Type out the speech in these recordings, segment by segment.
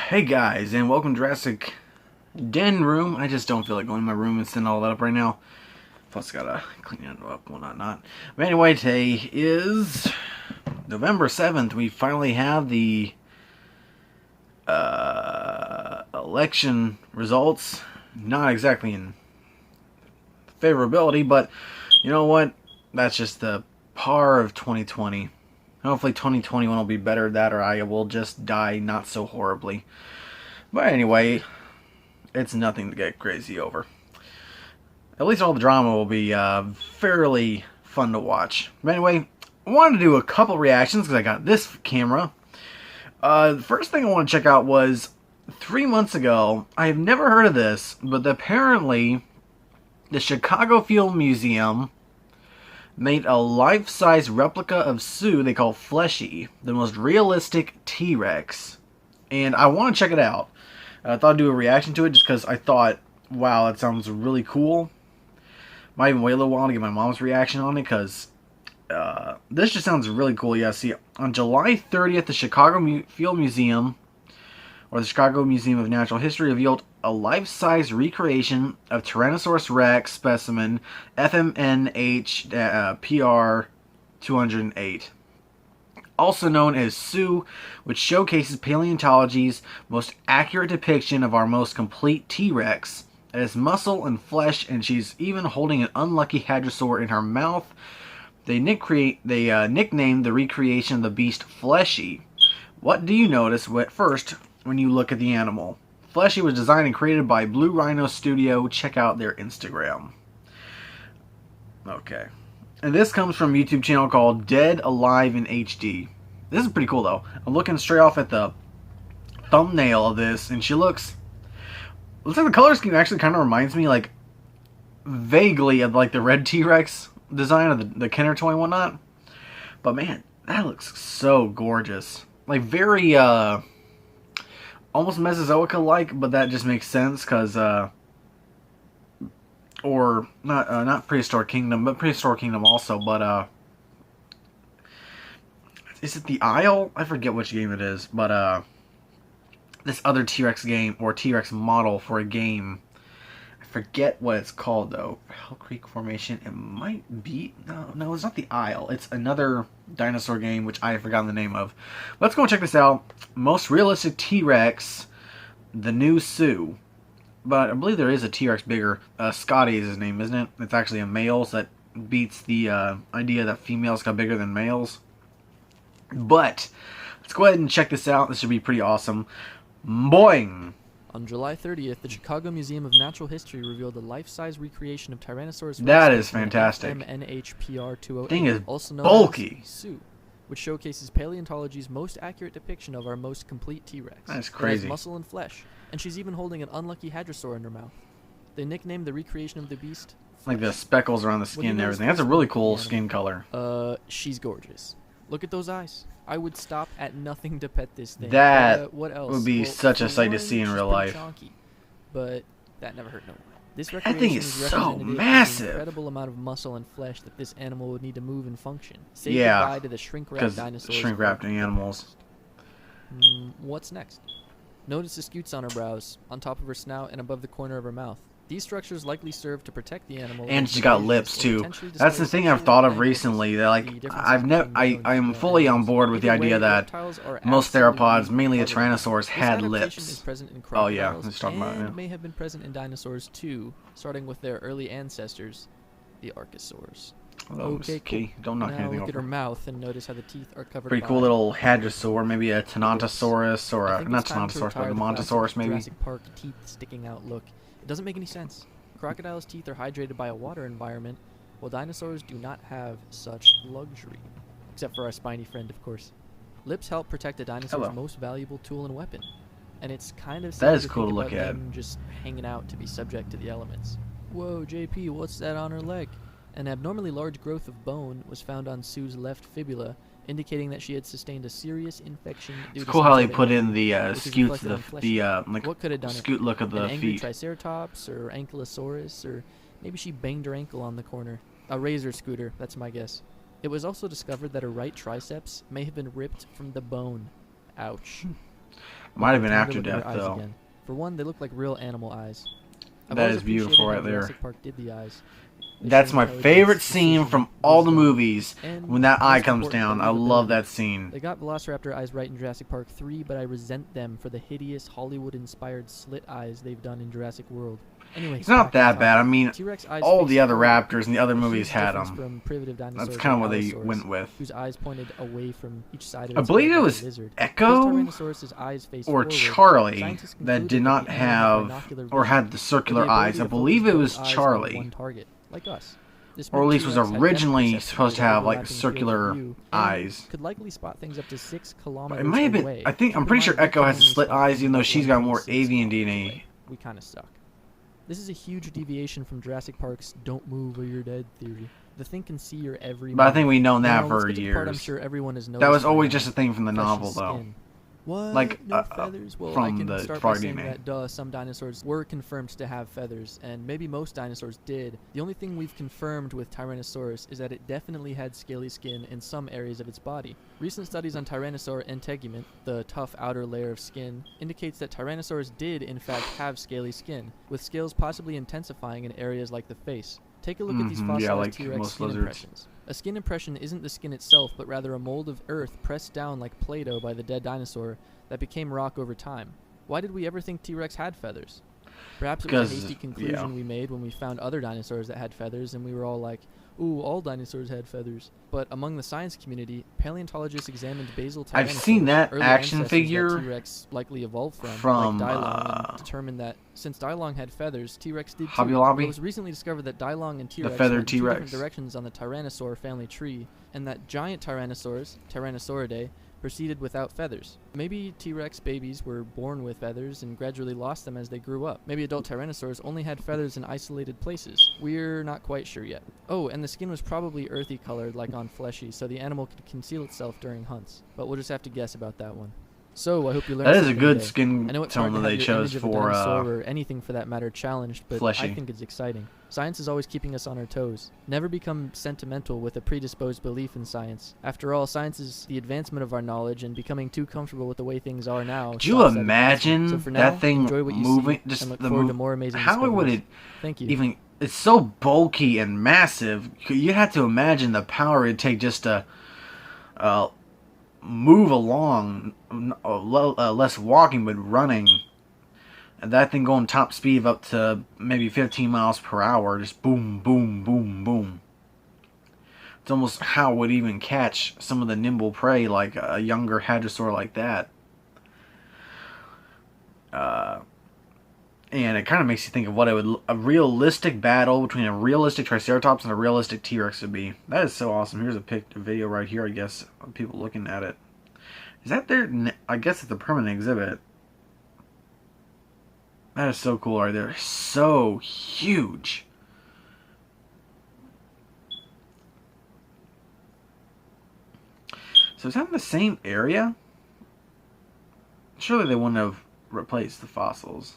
Hey guys, and welcome to Jurassic Den room. I just don't feel like going to my room and setting all that up right now. Plus, gotta clean it up, whatnot. But anyway, today is November 7th. We finally have the election results. Not exactly in favorability, but you know what? That's just the par of 2020. Hopefully 2021 will be better at that, or I will just die not so horribly. But anyway, it's nothing to get crazy over. At least all the drama will be fairly fun to watch. But anyway, I wanted to do a couple reactions because I got this camera. The first thing I want to check out was 3 months ago. I have never heard of this, but apparently the Chicago Film Museum made a life-size replica of Sue they call Fleshy, the most realistic T-Rex. And I want to check it out. I thought I'd do a reaction to it just because I thought, wow, that sounds really cool. Might even wait a little while to get my mom's reaction on it because this just sounds really cool. Yeah, see, on July 30th, the Chicago Field Museum, or the Chicago Museum of Natural History, revealed a life-size recreation of Tyrannosaurus rex specimen FMNH PR 208. Also known as Sue, which showcases paleontology's most accurate depiction of our most complete T-Rex. It has muscle and flesh, and she's even holding an unlucky hadrosaur in her mouth. They nicknamed the recreation of the beast Fleshy. What do you notice first when you look at the animal? Fleshy was designed and created by Blue Rhino Studio. Check out their Instagram. Okay. And this comes from a YouTube channel called Dead Alive in HD. This is pretty cool though. I'm looking straight off at the thumbnail of this, and she looks like the color scheme actually kind of reminds me, like, vaguely of like the red T-Rex design of the Kenner toy and whatnot. But man, that looks so gorgeous. Like very almost Mesozoica-like, but that just makes sense because or not Prehistoric Kingdom, but Prehistoric Kingdom also. But is it the Isle? I forget which game it is, but this other T-Rex game or T-Rex model for a game. I forget what it's called though. Hell Creek Formation. It might be no, it's not the Isle. It's another dinosaur game which I have forgotten the name of. Let's go check this out. Most realistic T-Rex, the new Sue. But I believe there is a T-Rex bigger. Scotty is his name, isn't it? It's actually a male, so that beats the idea that females got bigger than males. But let's go ahead and check this out. This should be pretty awesome. Boing! On July 30th, the Chicago Museum of Natural History revealed a life-size recreation of Tyrannosaurus rex. That is fantastic. FMNH PR 208, Thing is also known bulky. as Sue, which showcases paleontology's most accurate depiction of our most complete T-Rex. That's It crazy. has muscle and flesh, and she's even holding an unlucky hadrosaur in her mouth. They nicknamed the recreation of the beast Like the speckles around the skin and everything. That's a really cool skin color. She's gorgeous. Look at those eyes. I would stop at nothing to pet this thing. That what else? would be such a sight to see in real life. Chonky, but that never hurt no one. This That thing recreation is so representative of the massive. incredible amount of muscle and flesh that this animal would need to move and function. Say Yeah, goodbye to the shrink-wrapped dinosaurs. shrink-wrapped animals. What's next? Notice the scutes on her brows, on top of her snout, and above the corner of her mouth. These structures likely serve to protect the animal. And she's got lips too. That's the thing I've thought of recently. That like I am fully on board with the idea that most theropods, mainly the Tyrannosaurs, had lips. Oh yeah, let's talk about it. Yeah. May have been present in dinosaurs too, starting with their early ancestors, the Archosaurs. Okay, cool. Don't knock now anything look at over. her mouth and notice how the teeth are covered. Pretty cool little hadrosaur, maybe a Tyrannosaurus or a, not Tyrannosaurus, but a Montosaurus maybe. Jurassic Park teeth sticking out look. It doesn't make any sense. Crocodiles' teeth are hydrated by a water environment, while dinosaurs do not have such luxury. Except for our spiny friend, of course. Lips help protect a dinosaur's most valuable tool and weapon. And it's kind of sad to cool to look think about at. them just hanging out to be subject to the elements. Whoa, JP, what's that on her leg? An abnormally large growth of bone was found on Sue's left fibula, indicating that she had sustained a serious infection due to It's cool how they some put sort of in the which is scutes, reflected on Fleshy. like What could have done it? scoot look of the An angry feet. Triceratops or Ankylosaurus, or maybe she banged her ankle on the corner. A razor scooter, that's my guess. It was also discovered that her right triceps may have been ripped from the bone. Ouch. Might have been Time to after look at her death, eyes though. again. For one, they look like real animal eyes. I've That always is beautiful appreciated right how there. Jurassic Park did the eyes. They That's show my intelligence, favorite scene decision, from all the wisdom, movies. and, When that eye most comes important, down, I love believability. that scene. They got Velociraptor eyes right in Jurassic Park 3, but I resent them for the hideous Hollywood-inspired slit eyes they've done in Jurassic World. Anyway, It's not back on that bad. I topic. mean, T-Rex eyes all face the other forward, raptors in the other a movies huge had difference them. from primitive dinosaurs That's kind of like what they Allosaurus, went with. whose eyes pointed away from each side of I its believe head it like was a lizard. Echo Because Tyrannosaurus's eyes face or forward, Charlie scientists that concluded did not the animal had have binocular or vision, had the or the circular ability eyes. to I focus believe it both was eyes on Charlie. one target, like us. This Or at meant least was T-Rex had depth originally perception supposed to over have like overlapping fields of circular view, and eyes. could likely spot things up to 6 But kilometers it might have been. away. I'm Keep pretty in sure mind, we Echo can has the only slit spot eyes, things even though about she's got more 1.6 avian kilometers DNA. away. We kind of suck. This is a huge deviation from Jurassic Park's "don't move or you're dead" theory. The thing can see your every But I move. think we've known that Now, let's for get to the part I'm years. sure everyone has noticed That was by always now. just a thing from the Fleshy novel, though. skin. What? Like, No feathers? Well, I from can the start by frog saying DNA. that, some dinosaurs were confirmed to have feathers, and maybe most dinosaurs did. The only thing we've confirmed with Tyrannosaurus is that it definitely had scaly skin in some areas of its body. Recent studies on Tyrannosaur integument, the tough outer layer of skin, indicates that Tyrannosaurus did in fact have scaly skin, with scales possibly intensifying in areas like the face. Take a look at these fossilized yeah, like T-Rex most skin lizards. impressions. A skin impression isn't the skin itself, but rather a mold of earth pressed down like Play-Doh by the dead dinosaur that became rock over time. Why did we ever think T-Rex had feathers? Perhaps it was a hasty conclusion we made when we found other dinosaurs that had feathers, and we were all like, ooh, all dinosaurs had feathers. But among the science community, paleontologists examined basal Tyrannosaurus, I've seen that early action ancestors figure that T-Rex likely evolved from like Dylon, and determined that since Dylon had feathers, T-Rex did too. Hobby Lobby? It was recently discovered that Dylon and T-Rex feathered went in two T-Rex. different directions on the Tyrannosaur family tree, and that giant Tyrannosaurs, Tyrannosauridae, proceeded without feathers. Maybe T-Rex babies were born with feathers and gradually lost them as they grew up. Maybe adult Tyrannosaurs only had feathers in isolated places. We're not quite sure yet. Oh, and the skin was probably earthy colored like on Fleshy, so the animal could conceal itself during hunts. But we'll just have to guess about that one. So, I hope you learned That is a something good today. skin I know it's hard tone to that have they your chose image of a for dinosaur or anything for that matter challenged, but Fleshy. I think it's exciting. Science is always keeping us on our toes. Never become sentimental with a predisposed belief in science. After all, science is the advancement of our knowledge, and becoming too comfortable with the way things are now. Could you stops that imagine advancement. So for now, that thing enjoy what you moving? see, Just and look the forward move. to more amazing How would discoveries. it Thank you. even? It's so bulky and massive. You have to imagine the power it'd take just to move along, less walking but running. And that thing going top speed of up to maybe 15 miles per hour, just boom, boom, boom, boom. It's almost how it would even catch some of the nimble prey, like a younger hadrosaur like that. And it kind of makes you think of what a realistic battle between a realistic Triceratops and a realistic T-Rex would be. That is so awesome. Here's a video right here, I guess, of people looking at it. Is that their? I guess it's a permanent exhibit. That is so cool right there. So huge. So is that in the same area? Surely they wouldn't have replaced the fossils.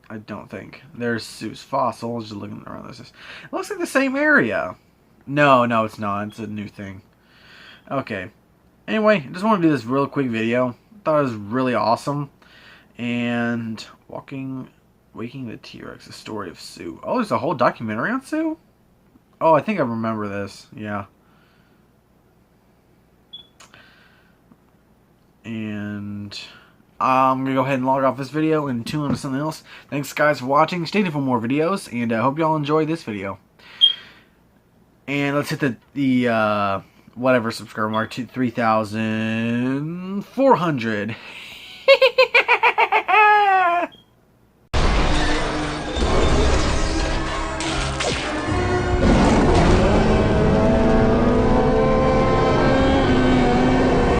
I don't think. There's Seuss fossils. Just looking around this. It looks like the same area. No, it's not. It's a new thing. Okay. Anyway, I just want to do this real quick video. Thought it was really awesome. And Waking the T-Rex, the story of Sue. Oh, there's a whole documentary on Sue? Oh, I think I remember this. Yeah. And I'm going to go ahead and log off this video and tune on to something else. Thanks, guys, for watching. Stay tuned for more videos, and I hope y'all enjoyed this video. And let's hit the whatever subscriber mark to 3,400.